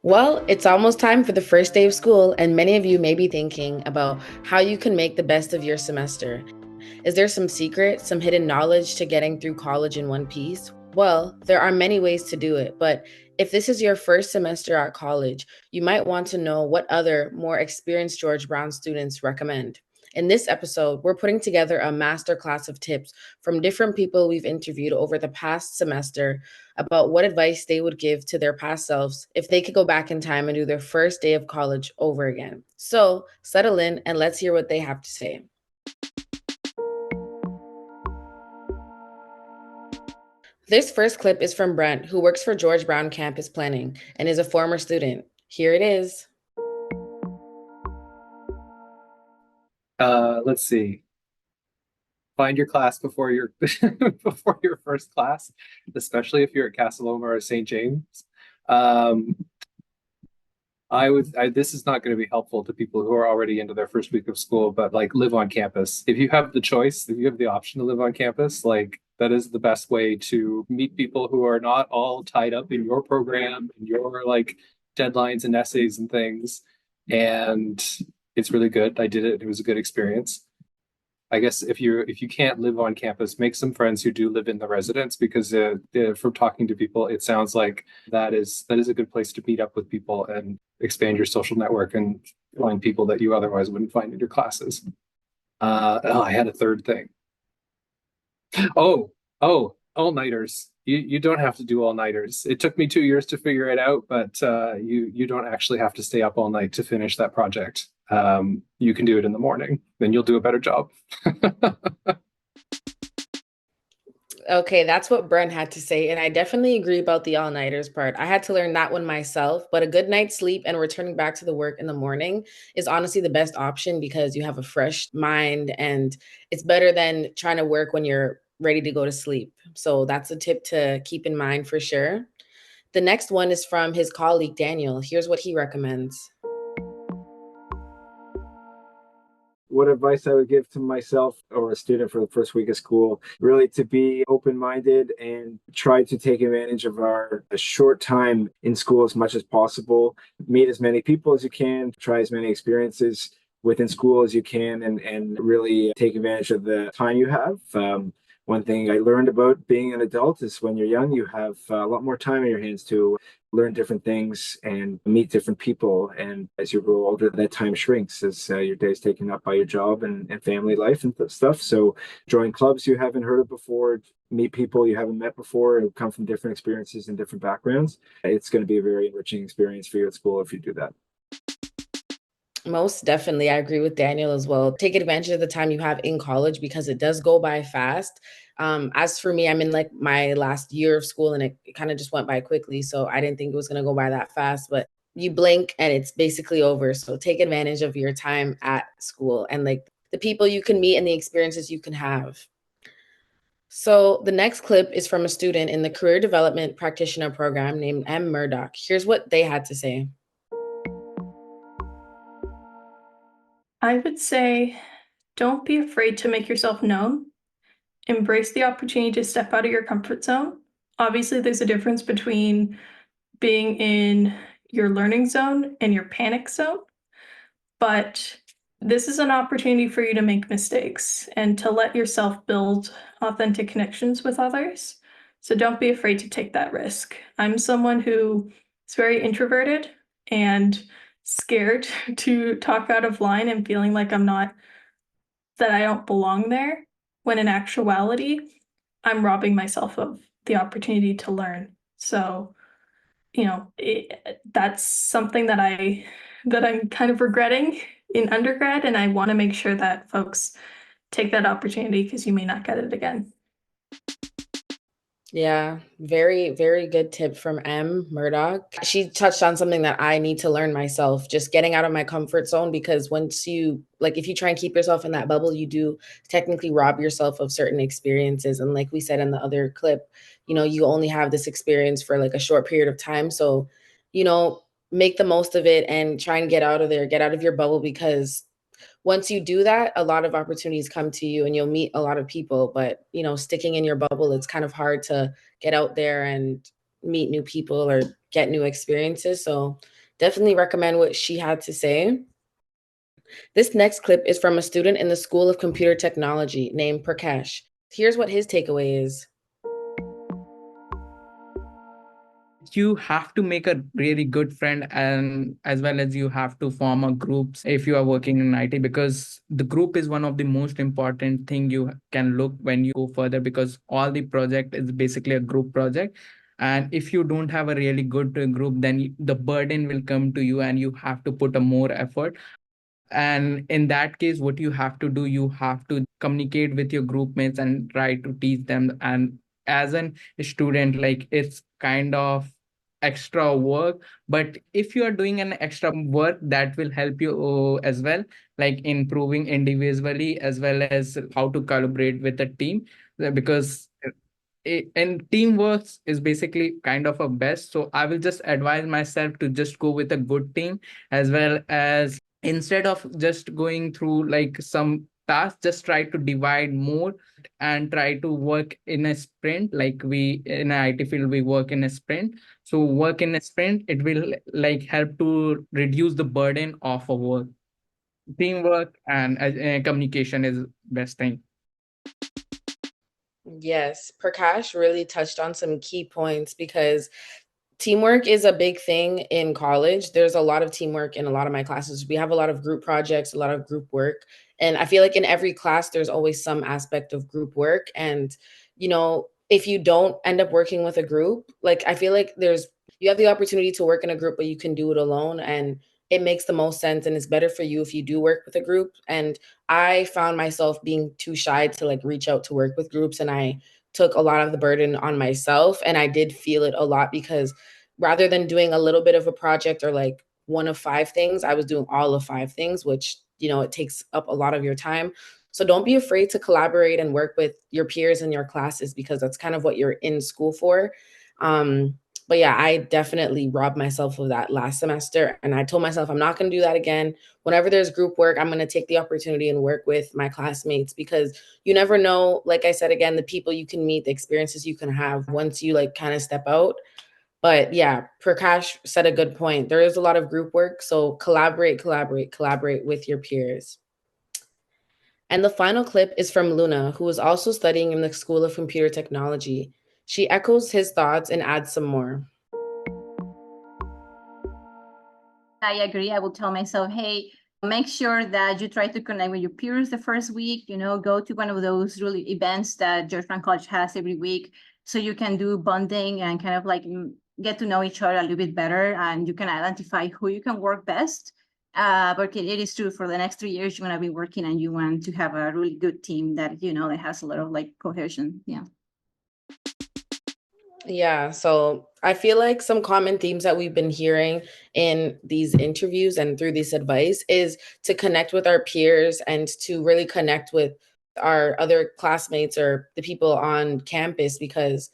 Well, it's almost time for the first day of school, and many of you may be thinking about how you can make the best of your semester. Is there some secret, some hidden knowledge to getting through college in one piece? Well, there are many ways to do it, but if this is your first semester at college, you might want to know what other, more experienced George Brown students recommend. In this episode, we're putting together a masterclass of tips from different people we've interviewed over the past semester about what advice they would give to their past selves if they could go back in time and do their first day of college over again. So settle in and let's hear what they have to say. This first clip is from Brent, who works for George Brown Campus Planning and is a former student. Here it is. Let's see. Find your class before your before your first class, especially if you're at Casaloma or St. James. Um, this is not going to be helpful to people who are already into their first week of school, but like live on campus. If you have the choice, if you have the option to live on campus, like that is the best way to meet people who are not all tied up in your program and your like deadlines and essays and things. And it's really good. I did it. It was a good experience. I guess if you can't live on campus, make some friends who do live in the residence because from talking to people, it sounds like that is a good place to meet up with people and expand your social network and find people that you otherwise wouldn't find in your classes. I had a third thing. All-nighters. You don't have to do all-nighters. It took me 2 years to figure it out, but you don't actually have to stay up all night to finish that project. You can do it in the morning, then you'll do a better job. Okay, that's what Brent had to say. And I definitely agree about the all nighters part. I had to learn that one myself, but a good night's sleep and returning back to the work in the morning is honestly the best option because you have a fresh mind and it's better than trying to work when you're ready to go to sleep. So that's a tip to keep in mind for sure. The next one is from his colleague, Daniel. Here's what he recommends. What advice I would give to myself or a student for the first week of school, really to be open-minded and try to take advantage of our short time in school as much as possible. Meet as many people as you can, try as many experiences within school as you can, and really take advantage of the time you have. One thing I learned about being an adult is when you're young, you have a lot more time in your hands to learn different things and meet different people. And as you grow older, that time shrinks as your day is taken up by your job and family life and stuff. So join clubs you haven't heard of before, meet people you haven't met before who come from different experiences and different backgrounds. It's going to be a very enriching experience for you at school if you do that. Most definitely. I agree with Daniel as well. Take advantage of the time you have in college because it does go by fast. As for me, I'm in like my last year of school and it kind of just went by quickly. So I didn't think it was going to go by that fast, but you blink and it's basically over. So take advantage of your time at school and like the people you can meet and the experiences you can have. So the next clip is from a student in the Career Development Practitioner Program named M. Murdoch. Here's what they had to say. I would say don't be afraid to make yourself known. Embrace the opportunity to step out of your comfort zone. Obviously, there's a difference between being in your learning zone and your panic zone, but this is an opportunity for you to make mistakes and to let yourself build authentic connections with others. So don't be afraid to take that risk. I'm someone who is very introverted and scared to talk out of line and feeling like that I don't belong there, when in actuality, I'm robbing myself of the opportunity to learn. So, that's something that I'm kind of regretting in undergrad, and I want to make sure that folks take that opportunity because you may not get it again. Yeah, very, very good tip from M. Murdoch. She touched on something that I need to learn myself, just getting out of my comfort zone because once you like if you try and keep yourself in that bubble, you do technically rob yourself of certain experiences. And like we said in the other clip, you only have this experience for like a short period of time. So, make the most of it and try and get out of there, get out of your bubble because once you do that, a lot of opportunities come to you and you'll meet a lot of people. But, sticking in your bubble, it's kind of hard to get out there and meet new people or get new experiences. So definitely recommend what she had to say. This next clip is from a student in the School of Computer Technology named Prakash. Here's what his takeaway is. You have to make a really good friend, and as well as you have to form a groups if you are working in IT, because the group is one of the most important thing you can look when you go further, because all the project is basically a group project. And if you don't have a really good group, then the burden will come to you and you have to put a more effort. And in that case, what you have to do, you have to communicate with your group mates and try to teach them. And as an student, like, it's kind of extra work, but if you are doing an extra work, that will help you as well, like improving individually as well as how to collaborate with a team. Because and teamwork is basically kind of a best. So I will just advise myself to just go with a good team, as well as instead of just going through like some tasks, just try to divide more and try to work in a sprint. Like, we in an IT field, we work in a sprint. So work in a sprint, it will like help to reduce the burden of a work. Teamwork and communication is best thing. Yes, Prakash really touched on some key points because teamwork is a big thing in college. There's a lot of teamwork in a lot of my classes. We have a lot of group projects, a lot of group work. And I feel like in every class, there's always some aspect of group work. And, if you don't end up working with a group, like I feel like you have the opportunity to work in a group, but you can do it alone. And it makes the most sense. And it's better for you if you do work with a group. And I found myself being too shy to like reach out to work with groups. And I took a lot of the burden on myself. And I did feel it a lot because rather than doing a little bit of a project or like one of five things, I was doing all of five things, which, it takes up a lot of your time. So don't be afraid to collaborate and work with your peers in your classes because that's kind of what you're in school for. Um, but yeah, I definitely robbed myself of that last semester. And I told myself I'm not going to do that again. Whenever there's group work, I'm going to take the opportunity and work with my classmates because you never know, like I said, again, the people you can meet, the experiences you can have once you like kind of step out. But yeah, Prakash said a good point. There is a lot of group work. So collaborate, collaborate, collaborate with your peers. And the final clip is from Luna, who is also studying in the School of Computer Technology. She echoes his thoughts and adds some more. I agree. I will tell myself, hey, make sure that you try to connect with your peers the first week, go to one of those really events that George Frank College has every week so you can do bonding and kind of like get to know each other a little bit better, and you can identify who you can work best. But it is true, for the next 3 years, you're going to be working and you want to have a really good team that, that has a lot of like cohesion. Yeah. Yeah, so I feel like some common themes that we've been hearing in these interviews and through this advice is to connect with our peers and to really connect with our other classmates or the people on campus because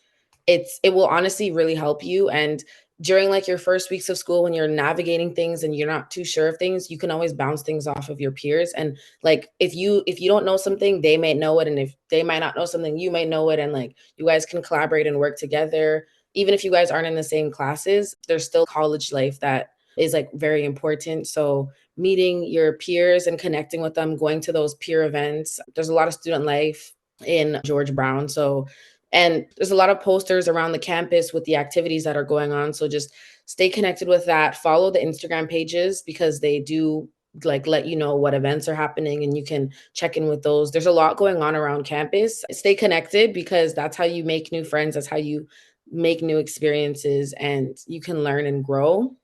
it will honestly really help you. And during like your first weeks of school when you're navigating things and you're not too sure of things, you can always bounce things off of your peers. And like if you don't know something, they may know it, and if they might not know something, you may know it, and like you guys can collaborate and work together. Even if you guys aren't in the same classes, there's still college life that is like very important. So meeting your peers and connecting with them, going to those peer events. There's a lot of student life in George Brown. So and there's a lot of posters around the campus with the activities that are going on. So just stay connected with that. Follow the Instagram pages because they do like let you know what events are happening and you can check in with those. There's a lot going on around campus. Stay connected because that's how you make new friends. That's how you make new experiences and you can learn and grow.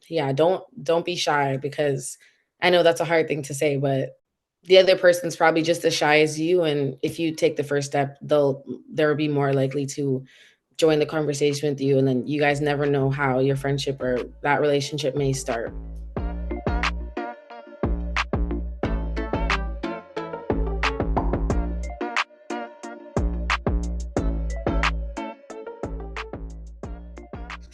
Yeah, don't be shy because I know that's a hard thing to say, but the other person's probably just as shy as you, and if you take the first step, they'll be more likely to join the conversation with you, and then you guys never know how your friendship or that relationship may start.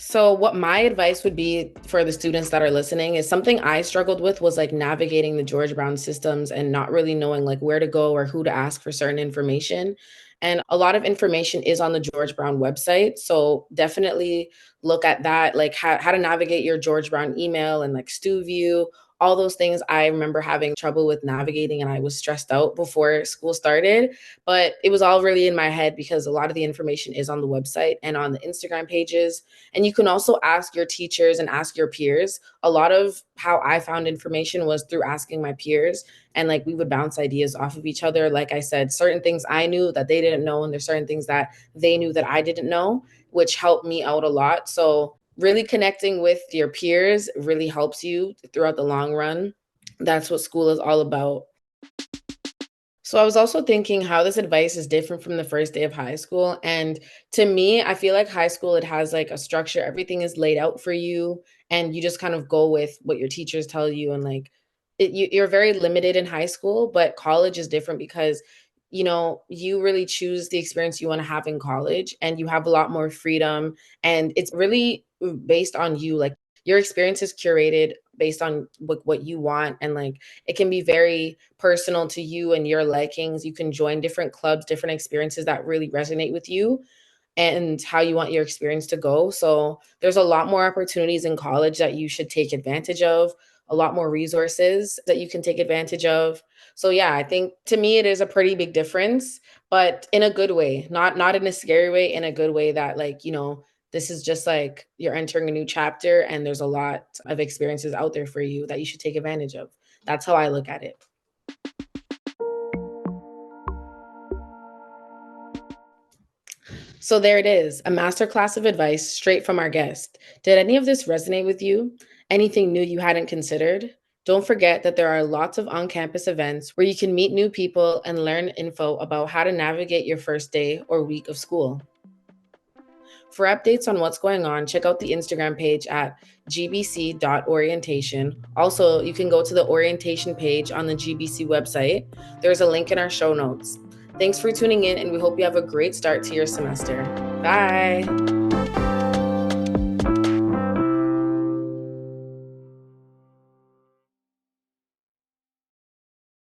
So what my advice would be for the students that are listening is something I struggled with was like navigating the George Brown systems and not really knowing like where to go or who to ask for certain information. And a lot of information is on the George Brown website. So definitely look at that, like how to navigate your George Brown email and like StuView, all those things. I remember having trouble with navigating and I was stressed out before school started, but it was all really in my head because a lot of the information is on the website and on the Instagram pages. And you can also ask your teachers and ask your peers. A lot of how I found information was through asking my peers. And like we would bounce ideas off of each other. Like I said, certain things I knew that they didn't know, and there's certain things that they knew that I didn't know, which helped me out a lot. So really connecting with your peers really helps you throughout the long run. That's what school is all about. So I was also thinking how this advice is different from the first day of high school. And to me, I feel like high school, it has like a structure. Everything is laid out for you and you just kind of go with what your teachers tell you. And like you're very limited in high school, but college is different because, you really choose the experience you want to have in college and you have a lot more freedom. And it's really based on you. Like your experience is curated based on what you want. And like it can be very personal to you and your likings. You can join different clubs, different experiences that really resonate with you and how you want your experience to go. So there's a lot more opportunities in college that you should take advantage of, a lot more resources that you can take advantage of. So yeah, I think to me it is a pretty big difference, but in a good way, not in a scary way, in a good way that like, this is just like you're entering a new chapter and there's a lot of experiences out there for you that you should take advantage of. That's how I look at it. So there it is, a masterclass of advice straight from our guest. Did any of this resonate with you? Anything new you hadn't considered? Don't forget that there are lots of on-campus events where you can meet new people and learn info about how to navigate your first day or week of school. For updates on what's going on, check out the Instagram page at gbc.orientation. Also, you can go to the orientation page on the GBC website. There's a link in our show notes. Thanks for tuning in, and we hope you have a great start to your semester. Bye.